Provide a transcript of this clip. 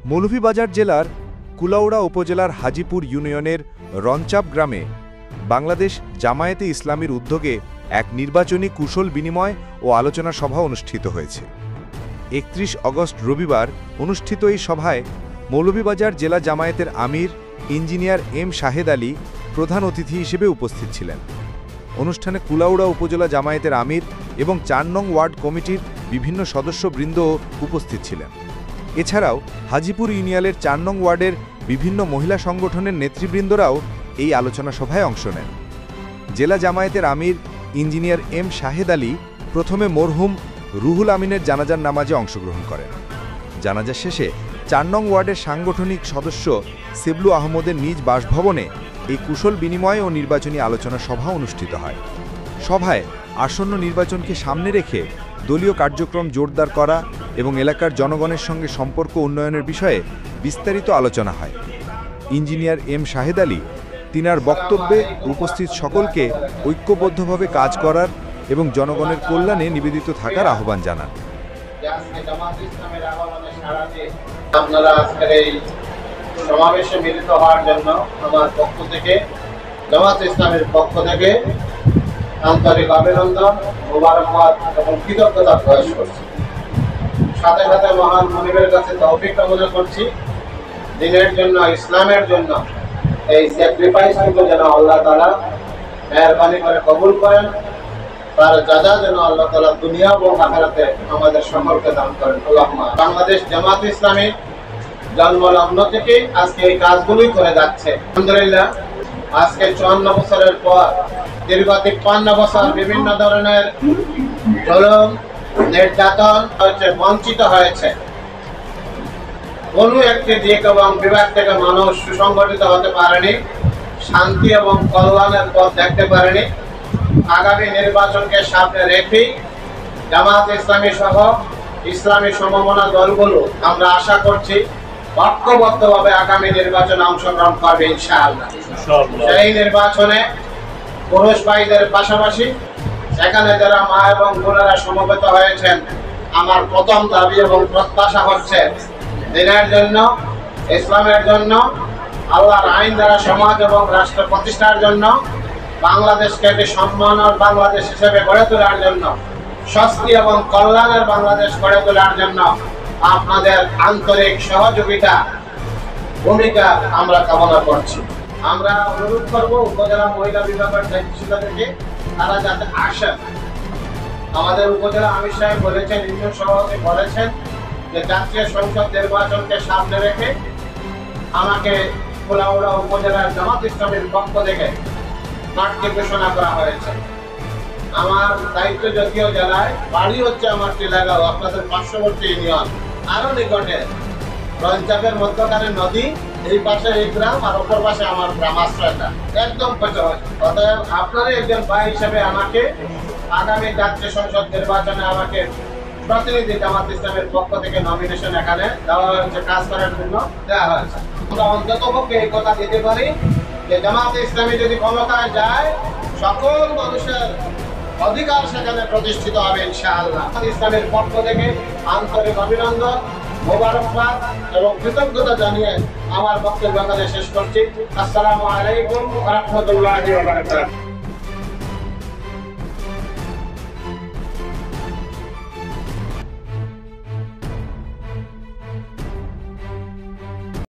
মৌলভীবাজার জেলার কুলাউড়া উপজেলার হাজিপুর ইউনিয়নের রঞ্চাপ গ্রামে বাংলাদেশ জামায়াতে ইসলামীর উদ্যোগে এক নির্বাচনী কুশল বিনিময় ও আলোচনা সভা অনুষ্ঠিত হয়েছে। ৩১ আগস্ট রবিবার অনুষ্ঠিত এই সভায় মৌলভীবাজার জেলা জামায়াতের আমির ইঞ্জিনিয়ার এম শাহেদ আলী প্রধান অতিথি হিসেবে উপস্থিত ছিলেন। অনুষ্ঠানে কুলাউড়া উপজেলা জামায়াতের আমির এবং ৪ নং ওয়ার্ড কমিটির বিভিন্ন সদস্যবৃন্দ উপস্থিত ছিলেন। এছাড়াও হাজিপুর ইউনিয়নের ৪ নং ওয়ার্ডের বিভিন্ন মহিলা সংগঠনের নেতৃবৃন্দরাও এই আলোচনা সভায় অংশ নেন। জেলা জামায়াতের আমির ইঞ্জিনিয়ার এম শাহেদ আলী প্রথমে মরহুম রুহুল আমিনের জানাজার নামাজে অংশগ্রহণ করেন। জানাজা শেষে ৪ নং ওয়ার্ডের সাংগঠনিক সদস্য সেবলু আহমদের নিজ বাসভবনে এই কুশল বিনিময় ও নির্বাচনী আলোচনা সভা অনুষ্ঠিত হয়। সভায় আসন্ন নির্বাচনকে সামনে রেখে দলীয় কার্যক্রম জোরদার করা এবং এলাকার জনগণের সঙ্গে সম্পর্ক উন্নয়নের বিষয়ে বিস্তারিত আলোচনা হয়। ইঞ্জিনিয়ার এম শাহেদ আলী তিনার বক্তব্যে উপস্থিত সকলকে ঐক্যবদ্ধভাবে কাজ করার এবং জনগণের কল্যাণে নিবেদিত থাকার আহ্বান জানান। আপনারা আজকের এই সমাবেশে মিলিত হওয়ার জন্য আমার পক্ষ থেকে, জামাত ইসলামের পক্ষ থেকে আন্তরিক অভিনন্দন, মোবারকবাদ এবং কৃতজ্ঞতা প্রকাশ করছি। সাথে সাথে মহান মনিবের কাছে তৌফিক কামনা করছি, দিনের জন্য, ইসলামের জন্য এই স্যাক্রিফাইসগুলো যেন আল্লাহ তাআলা মেহেরবানি করে কবুল করেন, তার যাজা যেন আল্লাহ তাআলা দুনিয়া এবং আখিরাতে আমাদের সকলকে দান করেন। আল্লাহুম্মা। বাংলাদেশ জামাত ইসলামী জন্মলগ্ন থেকে আজকে এই কাজগুলোই করে যাচ্ছে। আলহামদুলিল্লাহ, আজকে ৫৪ বছরের পর দীর্ঘ ৫৩ বছর বিভিন্ন ধরনের জুলুম, নির্যাতন হয়েছে, বঞ্চিত হয়েছে। কোনো একটি দিক এবং বিভাগ থেকে মানুষ সুসংগঠিত হতে পারেনি, শান্তি এবং কল্যাণের পথ দেখতে পারেনি। আগামী নির্বাচনকে সামনে রেখেই জামাত ইসলামী সহ ইসলামী সমমনা দলগুলো আমরা আশা করছি ঐক্যবদ্ধভাবে আগামী নির্বাচনে অংশগ্রহণ করবে ইনশাআল্লাহ। সেই নির্বাচনে পুরুষ ভাইদের পাশাপাশি সেখানে যারা মা এবং বোনেরা সমবেত হয়েছেন, আমার প্রথম দাবি এবং প্রত্যাশা হচ্ছে দিনের জন্য, ইসলামের জন্য, আল্লাহর আইন দ্বারা সমাজ এবং রাষ্ট্র প্রতিষ্ঠার জন্য, বাংলাদেশকে একটি সম্মানের বাংলাদেশ হিসেবে গড়ে তোলার জন্য, স্বস্তি এবং কল্যাণের বাংলাদেশ গড়ে তোলার জন্য আপনাদের আন্তরিক সহযোগিতা, ভূমিকা আমরা কামনা করছি। আমরা অনুরোধ করব উপজেলা মহিলা বিভাগের দায়িত্বশীলদেরকে তারা যাতে আসেন। আমাদের উপজেলা আমির সাহেব বলেছেন, ইউনিয়ন সভাপতি বলেছেন যে জাতীয় সংসদ নির্বাচনকে সামনে রেখে আমাকে কুলাউড়া উপজেলার জামাত ইসলামের পক্ষ থেকে প্রার্থী ঘোষণা করা হয়েছে। আমার দায়িত্ব জাতীয় জেলায়, বাড়ি হচ্ছে আমার টিলাগাঁও, আপনাদের পার্শ্ববর্তী ইউনিয়ন, আরো নিকটে রঞ্চাপের মধ্যখানে নদী, এই পাশে এই গ্রাম আর অপর পাশে আমার গ্রাম আশ্রয়টা, একদম কাছাকাছি। অতএব আপনারা একজন ভাই হিসেবে আমাকে আগামী জাতীয় সংসদ নির্বাচনে আমাকে প্রতিনিধি জামাত ইসলামের পক্ষ থেকে নমিনেশন এখানে দেওয়া হয়েছে, কাজ করার জন্য দেওয়া হয়েছে। আমরা অন্ততপক্ষে এই কথা দিতে পারি যে জামাত ইসলামী যদি ক্ষমতায় যায়, সকল মানুষের অধিকার সেখানে প্রতিষ্ঠিত হবে ইনশাআল্লাহ। ইসলামের পক্ষ থেকে আন্তরিক অভিনন্দন, মোবারকবাদ এবং কৃতজ্ঞতা জানিয়ে আমার বক্তব্য শেষ করছি। আসসালামু আলাইকুম ওয়া রাহমাতুল্লাহি ওয়া বারাকাতুহু।